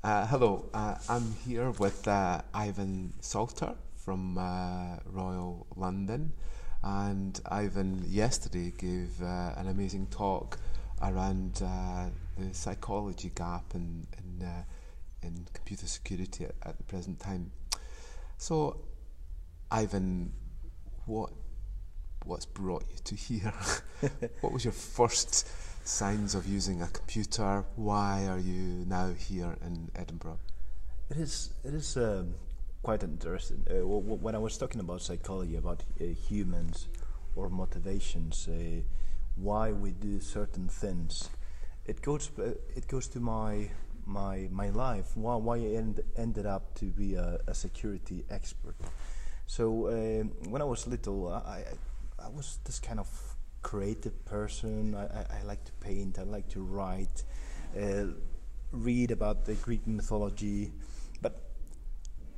Hello, I'm here with Ivan Salter from Royal London, and Ivan yesterday gave an amazing talk around the psychology gap in computer security at the present time. So, Ivan, what what's brought you to here? What was your first signs of using a computer? Why are you now here in Edinburgh? It is quite interesting. When I was talking about psychology, about humans or motivations, why we do certain things, it goes to my life. Why I ended up to be a security expert. So when I was little, I was this kind of creative person. I like to paint. I like to write, read about the Greek mythology. But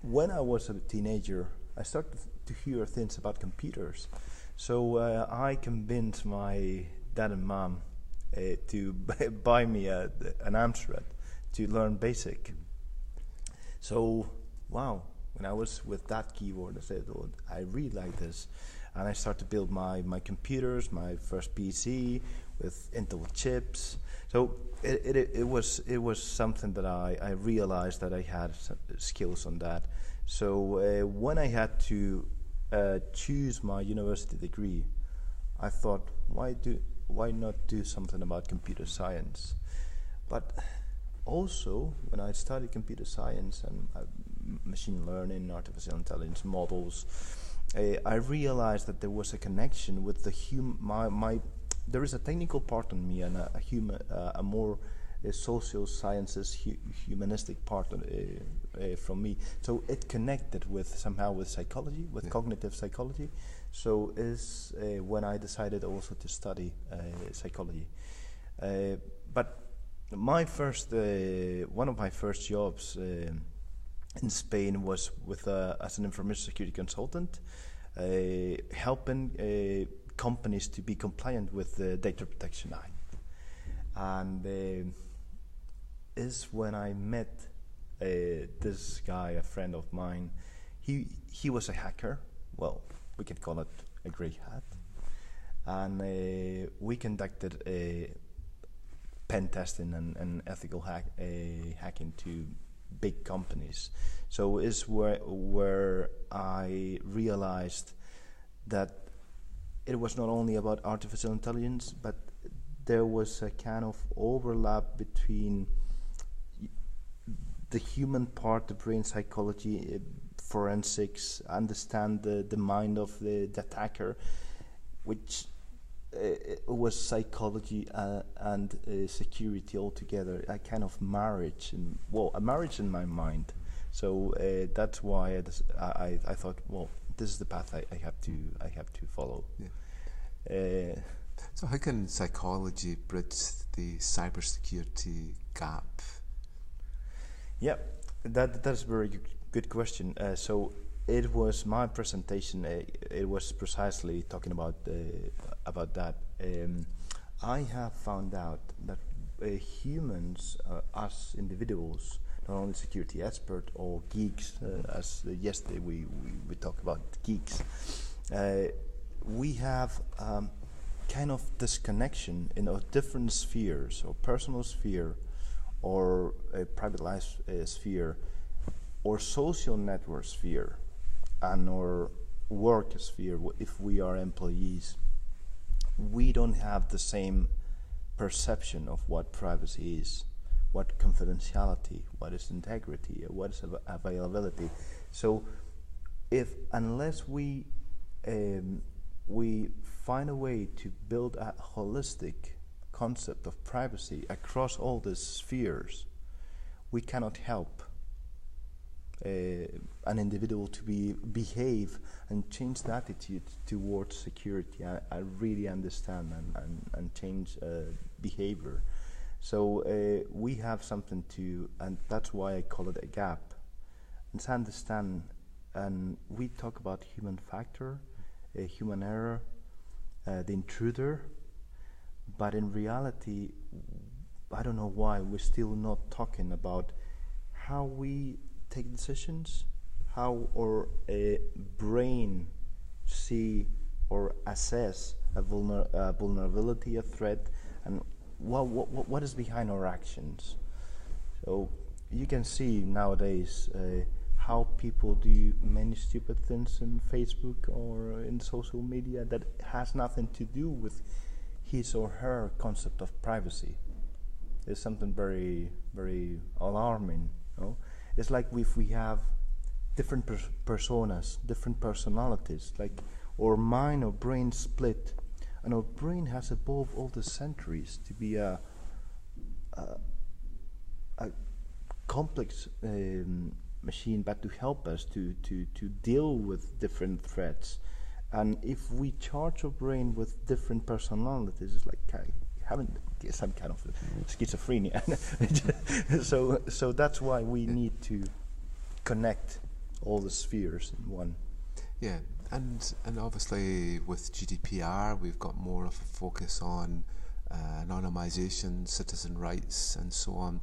when I was a teenager, I started to hear things about computers. So I convinced my dad and mom to buy me an Amstrad to learn BASIC. So, wow, when I was with that keyboard, I said, oh, I really like this. And I started to build my computers, my first PC with Intel chips. So it was something that I realized that I had some skills on that. So when I had to choose my university degree, I thought, why not do something about computer science? But also, when I studied computer science and machine learning, artificial intelligence models, I realized that there was a connection with the there is a technical part in me and a more social sciences, humanistic part from me. So it connected somehow with psychology, with cognitive psychology. So is when I decided also to study psychology. But one of my first jobs in Spain was with as an information security consultant, helping companies to be compliant with the Data Protection Act. And is when I met this guy, a friend of mine. He was a hacker. Well, we can call it a grey hat. And we conducted a pen testing and ethical hacking to big companies. So is where I realized that it was not only about artificial intelligence, but there was a kind of overlap between the human part, the brain psychology, forensics, understand the mind of the attacker, which it was psychology and security altogether, a kind of marriage, a marriage in my mind. So that's why I thought, well, this is the path I have to follow. Yeah. So how can psychology bridge the cybersecurity gap? Yeah, that's a very good question. So it was my presentation. It was precisely talking about that. I have found out that humans, us individuals, not only security expert or geeks, as yesterday we talked about geeks, we have kind of this connection in a different spheres, or personal sphere, or a private life sphere, or social network sphere, and or work sphere. If we are employees, we don't have the same perception of what privacy is, what confidentiality, what is integrity, what is availability. So unless we find a way to build a holistic concept of privacy across all these spheres, we cannot help an individual to behave and change the attitude towards security. I really understand and change behavior. So we have something and that's why I call it a gap. And to understand, and we talk about human factor, human error, the intruder, but in reality, I don't know why we're still not talking about how we take decisions, how our brain see or assess a vulnerability, a threat, and what is behind our actions. So you can see nowadays how people do many stupid things in Facebook or in social media that has nothing to do with his or her concept of privacy. It's something very, very alarming. It's like if we have different personas, different personalities, like our mind or brain split, and our brain has evolved all the centuries to be a complex machine, but to help us to deal with different threats. And if we charge our brain with different personalities, it's like having some kind of schizophrenia. so that's why we need to connect all the spheres in one. Yeah, and obviously with GDPR we've got more of a focus on anonymization, citizen rights and so on,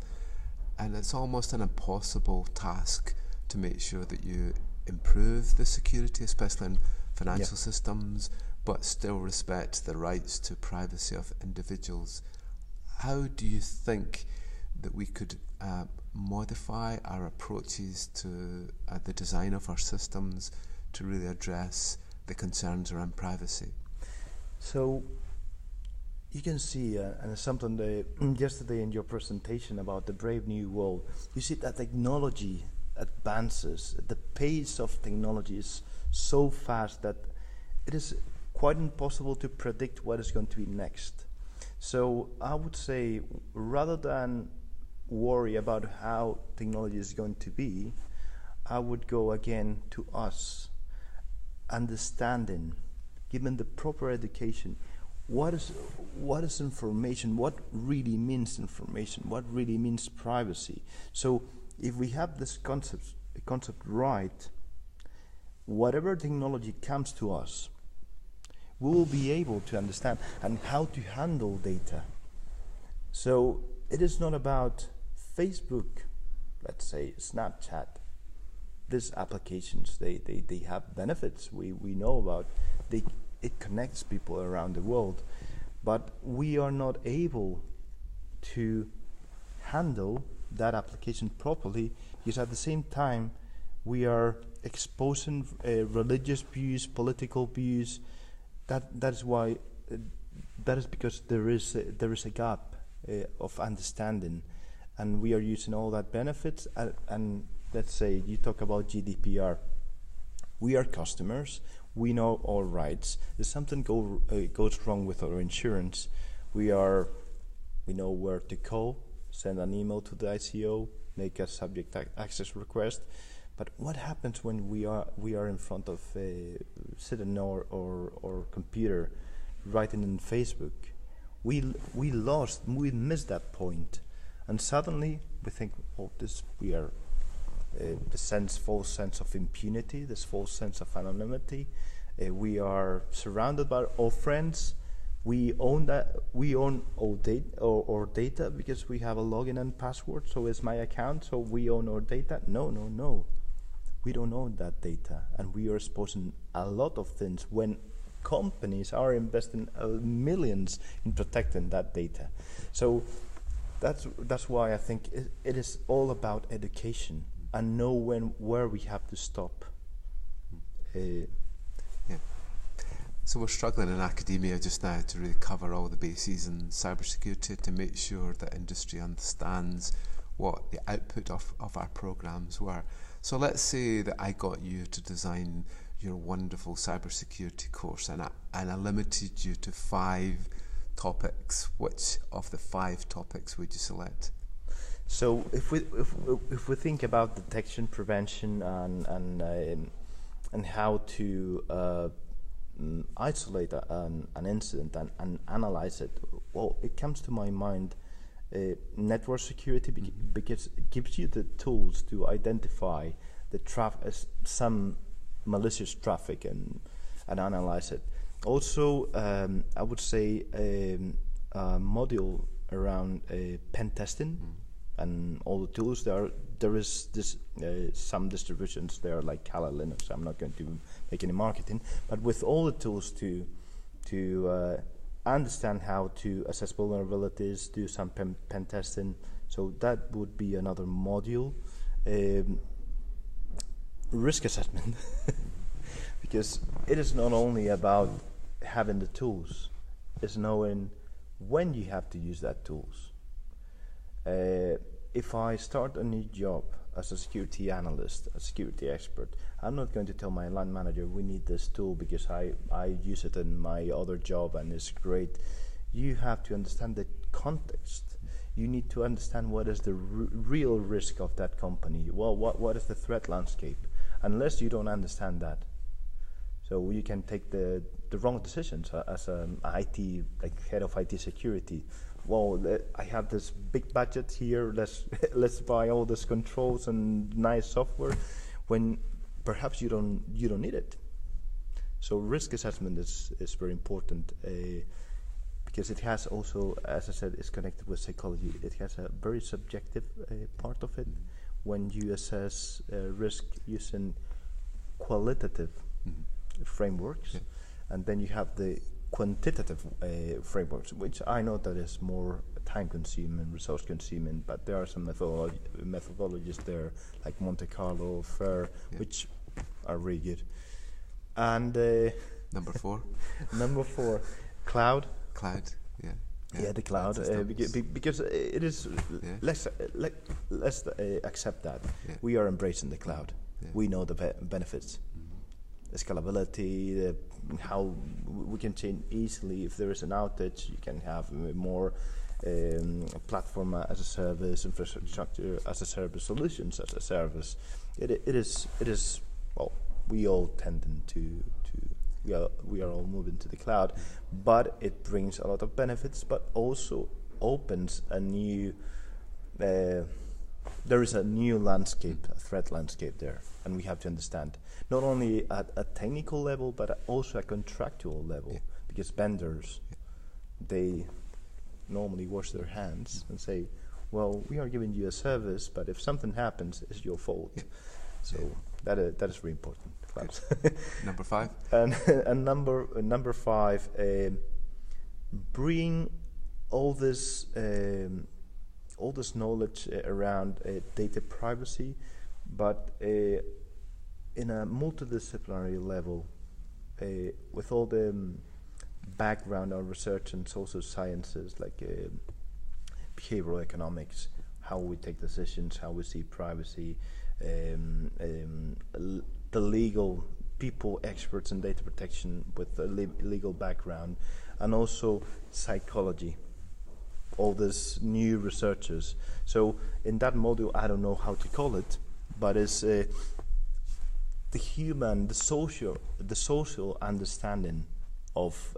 and it's almost an impossible task to make sure that you improve the security, especially in financial systems, but still respect the rights to privacy of individuals. How do you think that we could modify our approaches to the design of our systems to really address the concerns around privacy? So you can see, and something yesterday in your presentation about the Brave New World, you see that technology advances. The pace of technology is so fast that it is quite impossible to predict what is going to be next. So I would say, rather than worry about how technology is going to be, I would go again to us, understanding, given the proper education, what is information, what really means information, what really means privacy. So if we have this concept right, whatever technology comes to us, we will be able to understand and how to handle data. So it is not about Facebook, let's say Snapchat. These applications, they have benefits we know about. It connects people around the world, but we are not able to handle that application properly because at the same time we are exposing religious views, political views. That is why that is because there is a gap of understanding, and we are using all that benefits. And let's say you talk about GDPR. We are customers. We know our rights. If something goes wrong with our insurance, we know where to call, send an email to the ICO, make a subject access request. But what happens when we are in front of sitting or computer, writing in Facebook? We missed that point, and suddenly we think, we are this false sense of impunity, this false sense of anonymity. We are surrounded by our friends. We own that. We own our data because we have a login and password. So it's my account. So we own our data. No. We don't own that data, and we are exposing a lot of things when companies are investing millions in protecting that data. So that's why I think it is all about education and know where we have to stop. So we're struggling in academia just now to really cover all the bases in cybersecurity to make sure that industry understands what the output of our programs were. So let's say that I got you to design your wonderful cybersecurity course, and I limited you to 5 topics. Which of the 5 topics would you select? So if we think about detection, prevention, and how to isolate an incident and analyze it, well, it comes to my mind network security because it gives you the tools to identify some malicious traffic and analyze it. Also, I would say a module around pen testing and all the tools that there is this some distributions there like Kali Linux. I'm not going to make any marketing, but with all the tools to understand how to assess vulnerabilities, do some pen testing. So that would be another module. Risk assessment, because it is not only about having the tools, it's knowing when you have to use that tools. If I start a new job as a security analyst, a security expert, I'm not going to tell my line manager we need this tool because I use it in my other job and it's great. You have to understand the context. You need to understand what is the real risk of that company. Well, what is the threat landscape? Unless you don't understand that, so you can take the wrong decisions as an IT, like head of IT security. Well, I have this big budget here. Let's buy all these controls and nice software, when perhaps you don't need it. So risk assessment is very important, because it has also, as I said, is connected with psychology. It has a very subjective part of it. When you assess risk using qualitative frameworks, and then you have the quantitative frameworks, which I know that is more time-consuming, resource-consuming, but there are some methodologies there, like Monte Carlo, FAIR, which are really good. And number 4, cloud. Yeah, The cloud, because it is. Let's accept that we are embracing the cloud. We know the benefits, the scalability, how we can change easily. If there is an outage, you can have more platform as a service, infrastructure as a service, solutions as a service. It is. Well, we all tend to. We are all moving to the cloud, but it brings a lot of benefits, but also opens a new. There is a new landscape, a threat landscape there, and we have to understand not only at a technical level, but also a contractual level, because vendors, they normally wash their hands and say, "Well, we are giving you a service, but if something happens, it's your fault." So that is very important. Number 5. And number 5, bring all this knowledge around data privacy, but in a multidisciplinary level, with all the background on research and social sciences, like behavioral economics, how we take decisions, how we see privacy, the legal people, experts in data protection with a legal background, and also psychology, all these new researchers. So in that module, I don't know how to call it, but it's the human, the social understanding of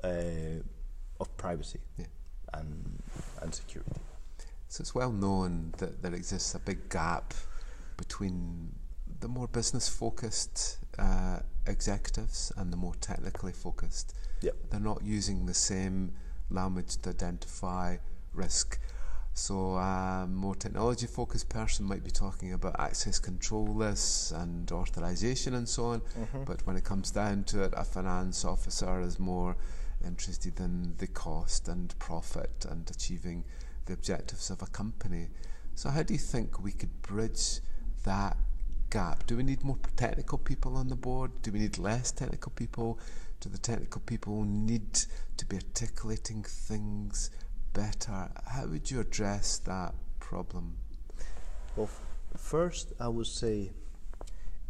privacy and security. So it's well known that there exists a big gap between the more business-focused executives and the more technically focused. They're not using the same language to identify risk. So a more technology-focused person might be talking about access control lists and authorization and so on, but when it comes down to it, a finance officer is more interested in the cost and profit and achieving the objectives of a company. So how do you think we could bridge that gap? Do we need more technical people on the board? Do we need less technical people? Do the technical people need to be articulating things better? How would you address that problem? Well, first I would say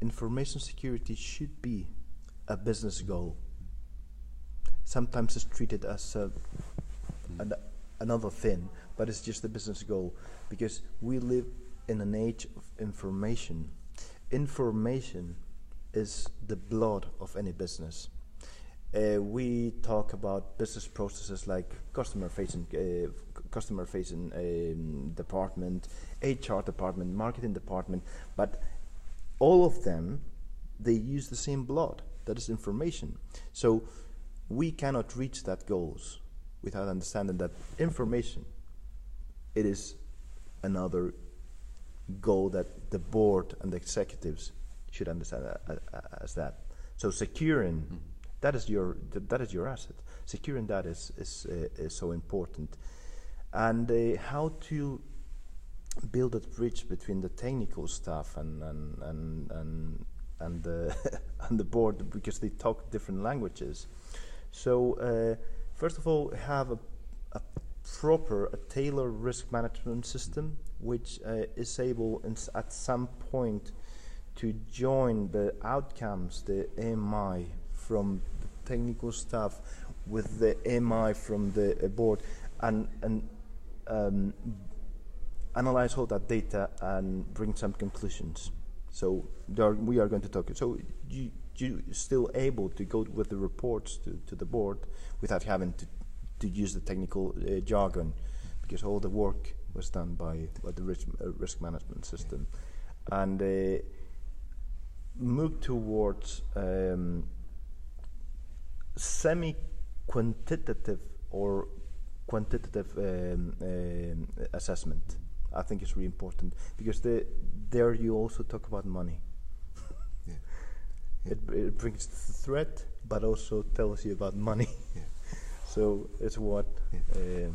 information security should be a business goal. Sometimes it's treated as another thing, but it's just a business goal, because we live in an age of information. Information is the blood of any business. We talk about business processes like customer-facing department, HR department, marketing department, but all of them, they use the same blood, that is information. So we cannot reach that goals without understanding that information, it is another goal that the board and the executives should understand as that. So securing that is your asset. Securing that is so important, and how to build a bridge between the technical staff and the and the board, because they talk different languages. So first of all, have a tailored risk management system, which is able at some point to join the outcomes, the MI from the technical staff with the MI from the board, and analyze all that data and bring some conclusions. So we are going to talk. So you still able to go with the reports to the board without having to use the technical jargon, because all the work was done by the risk management system, and move towards semi-quantitative or quantitative assessment. I think it's really important, because there you also talk about money. Yeah. It brings the threat, but also tells you about money. Yeah. So it's what. Yeah.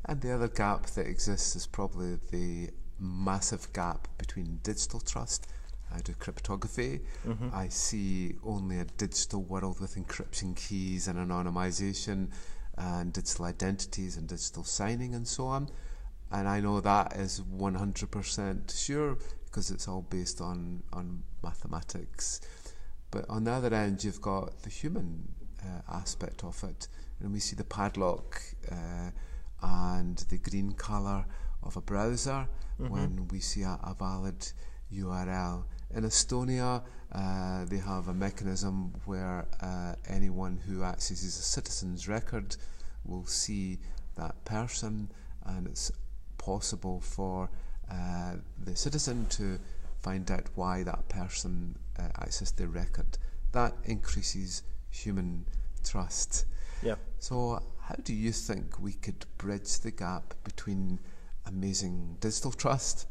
And the other gap that exists is probably the massive gap between digital trust. I do cryptography. Mm-hmm. I see only a digital world with encryption keys and anonymization and digital identities and digital signing and so on. And I know that is 100% sure, because it's all based on mathematics. But on the other end, you've got the human aspect of it. And we see the padlock and the green colour of a browser when we see a valid URL. In Estonia, they have a mechanism where anyone who accesses a citizen's record will see that person, and it's possible for the citizen to find out why that person accessed the record. That increases human trust. Yeah. So how do you think we could bridge the gap between amazing digital trust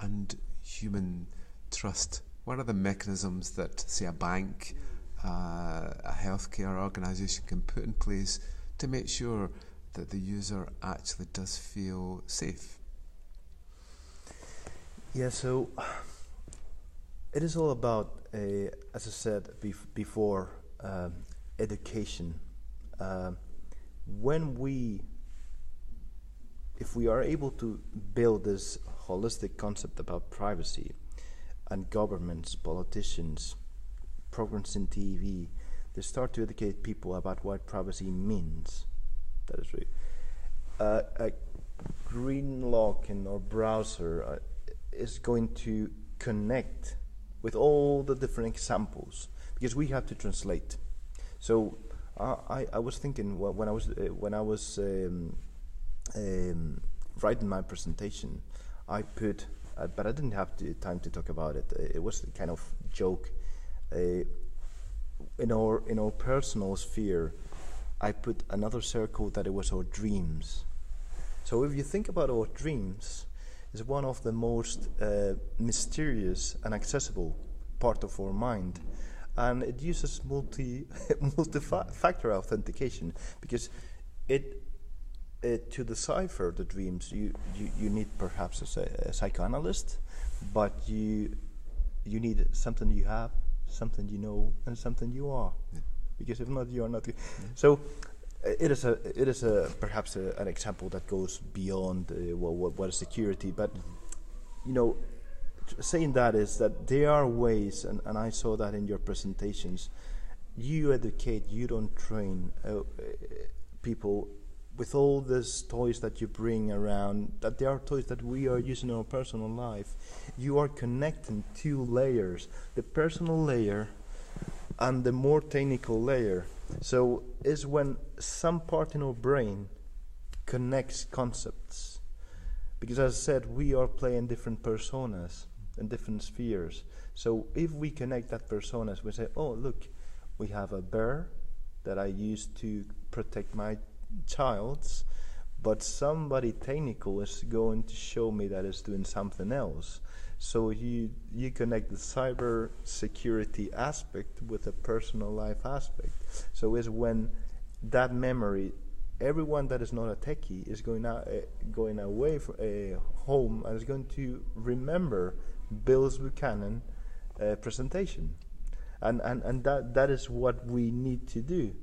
and human trust? What are the mechanisms that, say, a bank, a healthcare organisation can put in place to make sure that the user actually does feel safe? Yeah, so it is all about, as I said before, education. If we are able to build this holistic concept about privacy, and governments, politicians, programs in TV, they start to educate people about what privacy means. That is right. A green lock in our browser is going to connect with all the different examples, because we have to translate. So I was thinking when I was writing my presentation, I put, but I didn't have the time to talk about it. It was a kind of joke. In our personal sphere, I put another circle that it was our dreams. So if you think about our dreams, it's one of the most mysterious and accessible part of our mind, and it uses multi-factor authentication, because to decipher the dreams, you need perhaps a psychoanalyst, but you need something you have, something you know, and something you are. Yeah. Because if not, you are not. Yeah. So it is perhaps an example that goes beyond what is security. But saying that is that there are ways, and I saw that in your presentations. You educate, you don't train people with all these toys that you bring around, that there are toys that we are using in our personal life. You are connecting two layers, the personal layer and the more technical layer. So it's when some part in our brain connects concepts. Because as I said, we are playing different personas in different spheres. So if we connect that personas, we say, oh, look, we have a bear that I use to protect my child's, but somebody technical is going to show me that it's doing something else. So you connect the cyber security aspect with the personal life aspect. So it's when that memory, everyone that is not a techie is going away from home and is going to remember Bill's Buchanan presentation, and that is what we need to do.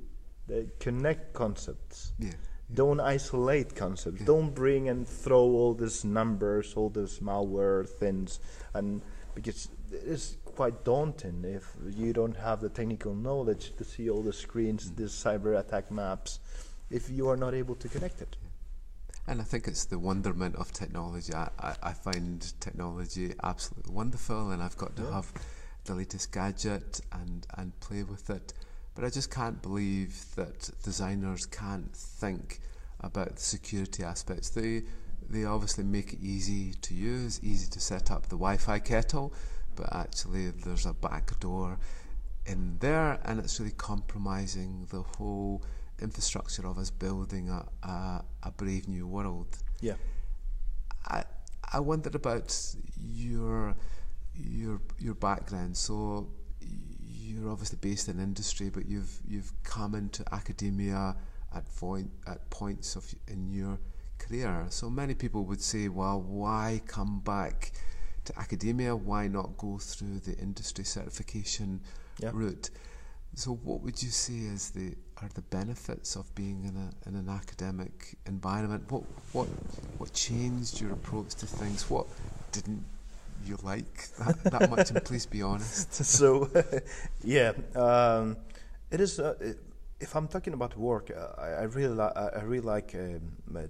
Connect concepts. Yeah. Don't isolate concepts. Yeah. Don't bring and throw all these numbers, all these malware things, and because it's quite daunting if you don't have the technical knowledge to see all the screens, these cyber attack maps, if you are not able to connect it. And I think it's the wonderment of technology. I find technology absolutely wonderful, and I've got to have the latest gadget and play with it. But I just can't believe that designers can't think about the security aspects. They obviously make it easy to use, easy to set up the Wi-Fi kettle, but actually there's a back door in there, and it's really compromising the whole infrastructure of us building a brave new world. Yeah. I wondered about your background. So you're obviously based in industry, but you've come into academia at points in your career. So many people would say, well, why come back to academia? Why not go through the industry certification route? So what would you say are the benefits of being in an academic environment? What changed your approach to things? What didn't you like that much? And please be honest. So, it is. If I'm talking about work, I really like the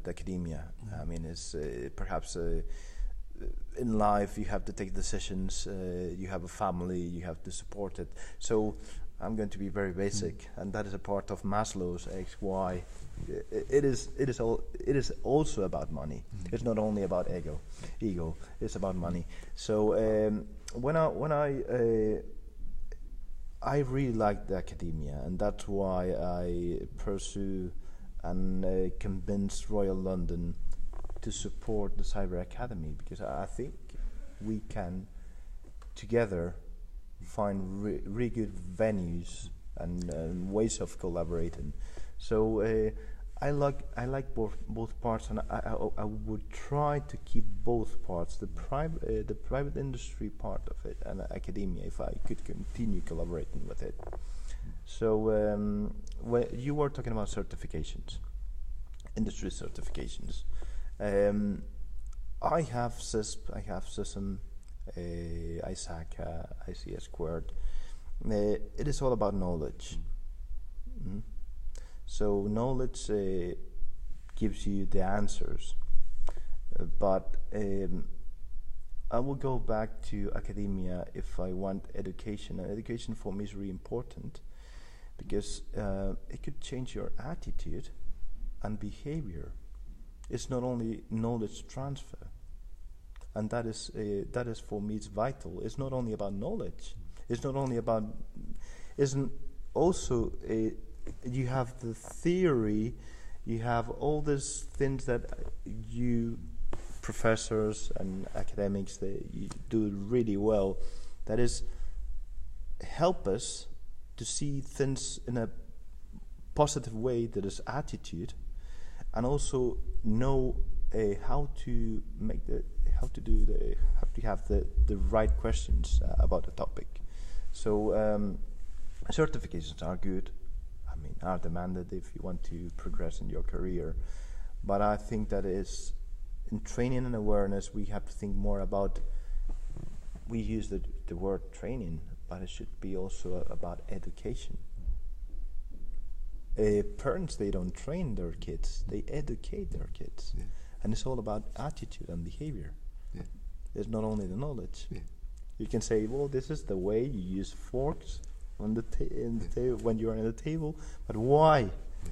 academia. I mean, it's perhaps in life you have to take decisions. You have a family, you have to support it. So I'm going to be very basic, and that is a part of Maslow's XY. It is also about money. It's not only about ego. It's about money. So I really like the academia, and that's why I pursue and convince Royal London to support the Cyber Academy, because I think we can together find really good venues and ways of collaborating. So I like both parts, and I would try to keep both parts, the private industry part of it and academia, if I could continue collaborating with it. So when you were talking about certifications, industry certifications, I have CISP, I have SISM, ISAC, ICS squared. It is all about knowledge. So knowledge gives you the answers, but I will go back to academia if I want education. And education for me is really important, because it could change your attitude and behavior. It's not only knowledge transfer, and that is for me, it's vital. It's not only about knowledge. It's not only about. Isn't also you have the theory, you have all these things that you professors and academics you do really well. That is help us to see things in a positive way. That is attitude, and also know how to have the right questions about the topic. So certifications are good. I mean, are demanded if you want to progress in your career. But I think that is in training and awareness, we have to think more about. We use the word training, but it should be also about education. Parents, they don't train their kids; they educate their kids, and it's all about attitude and behavior. It's not only the knowledge. You can say, well, this is the way you use forks on the when you're on the table, but why?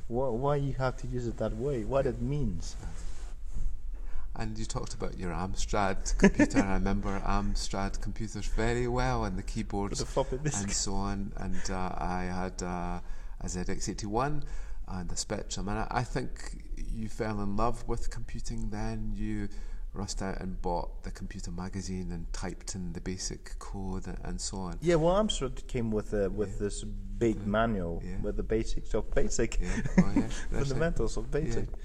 Why you have to use it that way? What it means? And you talked about your Amstrad computer. I remember Amstrad computers very well, and the keyboards and so on. And I had a ZX81 and a Spectrum, and I think you fell in love with computing then? You rushed out and bought the computer magazine and typed in the basic code and so on? Yeah, well, Amstrad came with this big manual with the basics of basic, fundamentals of basic. Yeah.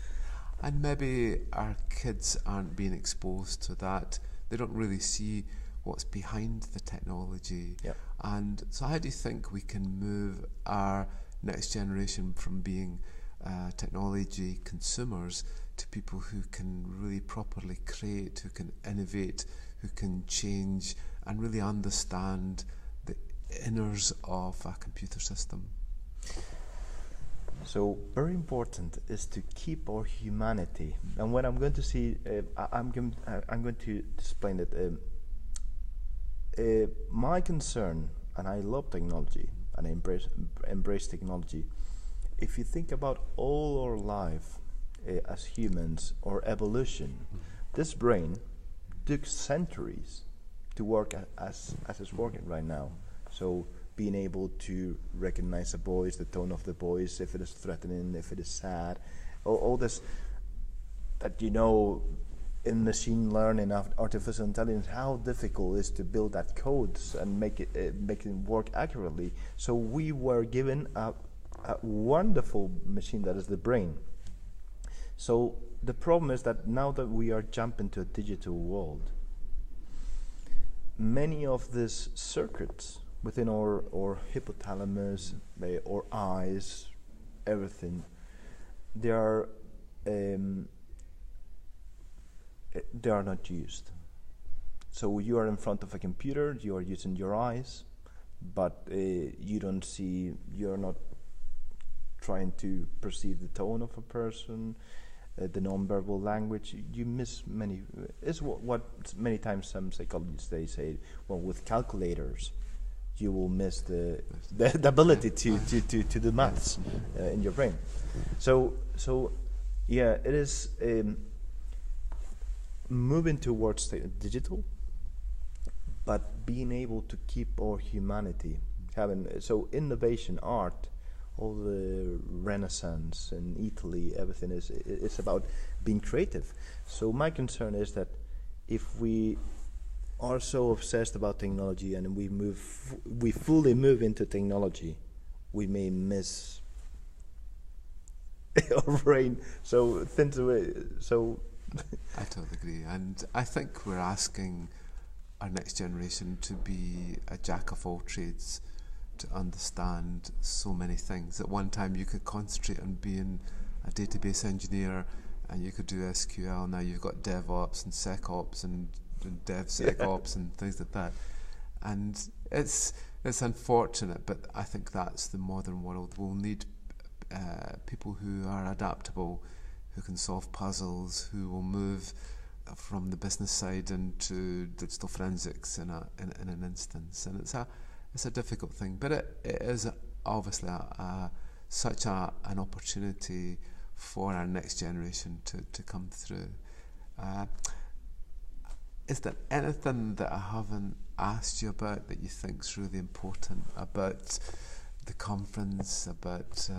And maybe our kids aren't being exposed to that. They don't really see what's behind the technology. Yeah. And so how do you think we can move our next generation from being technology consumers to people who can really properly create, who can innovate, who can change and really understand the inners of a computer system? So very important is to keep our humanity. And when I'm going to see, I'm going to explain it. My concern, and I love technology, and I embrace technology. If you think about all our life as humans or evolution, this brain took centuries to work as it's working right now. So being able to recognize a voice, the tone of the voice, if it is threatening, if it is sad, all this that in machine learning, artificial intelligence, how difficult it is to build that codes and make it work accurately. So we were given a wonderful machine that is the brain. So the problem is that now that we are jumping to a digital world, many of these circuits within our hypothalamus, our eyes, everything, they are not used. So you are in front of a computer, you are using your eyes, but you don't see, you're not trying to perceive the tone of a person, the non-verbal language. You miss many. It's what many times some psychologists they say. Well, with calculators, you will miss the ability to do maths in your brain. So yeah, it is moving towards digital, but being able to keep our humanity. So innovation, art, all the Renaissance in Italy, everything it's about being creative. So my concern is that if we are so obsessed about technology and we fully move into technology, we may miss our brain. So things away. So I totally agree, and I think we're asking our next generation to be a jack of all trades, to understand so many things. At one time you could concentrate on being a database engineer and you could do SQL. Now you've got DevOps and SecOps and DevSecOps and things like that. And it's unfortunate, but I think that's the modern world. We'll need people who are adaptable, who can solve puzzles, who will move from the business side into digital forensics in an instance. And it's a difficult thing, but it is obviously such an opportunity for our next generation to come through. Is there anything that I haven't asked you about that you think is really important about the conference, about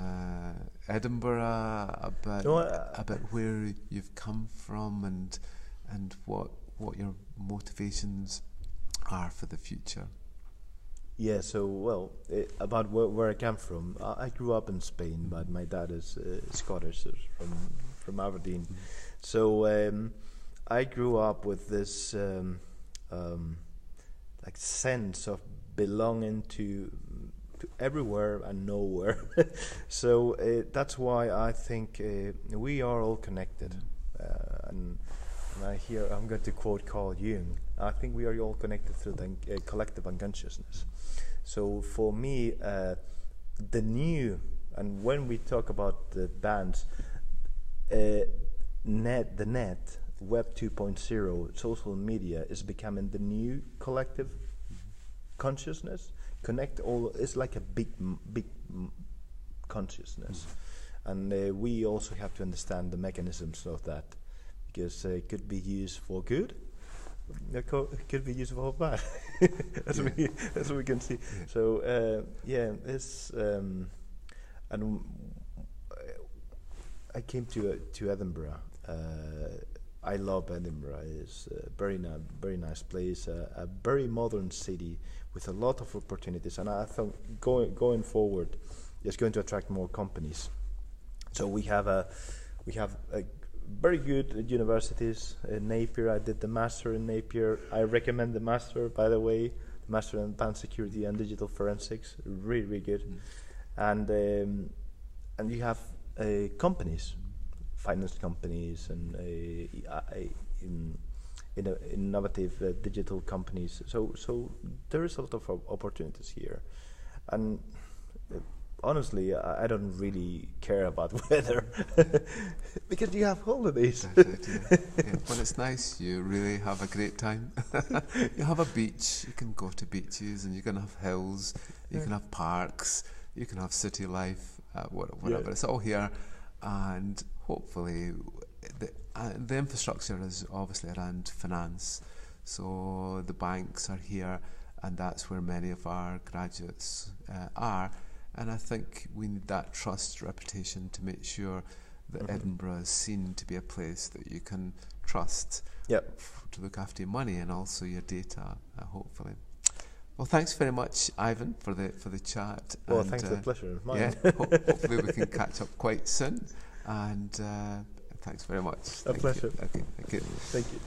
Edinburgh, about where you've come from, and what your motivations are for the future? Yeah, so about where I come from. I grew up in Spain, but my dad is Scottish, from Aberdeen. Mm-hmm. So I grew up with this like sense of belonging to everywhere and nowhere. So that's why I think we are all connected. And I'm going to quote Carl Jung. I think we are all connected through the collective unconsciousness. So for me, the new, and when we talk about the bands, the net, Web 2.0, social media is becoming the new collective consciousness. Connect all, it's like a big consciousness. And we also have to understand the mechanisms of that, because it could be used for good, it could be used for bad, as we can see. Yeah. So it's and I came to Edinburgh. I love Edinburgh. It's a very nice place, a very modern city with a lot of opportunities. And I thought going forward, it's going to attract more companies. So we have a very good universities. Napier, I did the master in Napier. I recommend the master, by the way, the master in advanced security and digital forensics. Really, really good. And you have companies, finance companies, and innovative digital companies. So there is a lot of opportunities here, and honestly, I don't really care about weather because you have holidays. That's it, yeah. When it's nice, you really have a great time. You have a beach, you can go to beaches, and you can have hills, you can have parks, you can have city life, whatever. Yeah. It's all here, and hopefully the infrastructure is obviously around finance. So the banks are here, and that's where many of our graduates are. And I think we need that trust reputation to make sure that Edinburgh is seen to be a place that you can trust to look after your money and also your data, hopefully. Well, thanks very much, Ivan, for the chat. Well, thanks for the pleasure of mine. Yeah, hopefully we can catch up quite soon. And thanks very much. A pleasure. Okay, thank you. Thank you.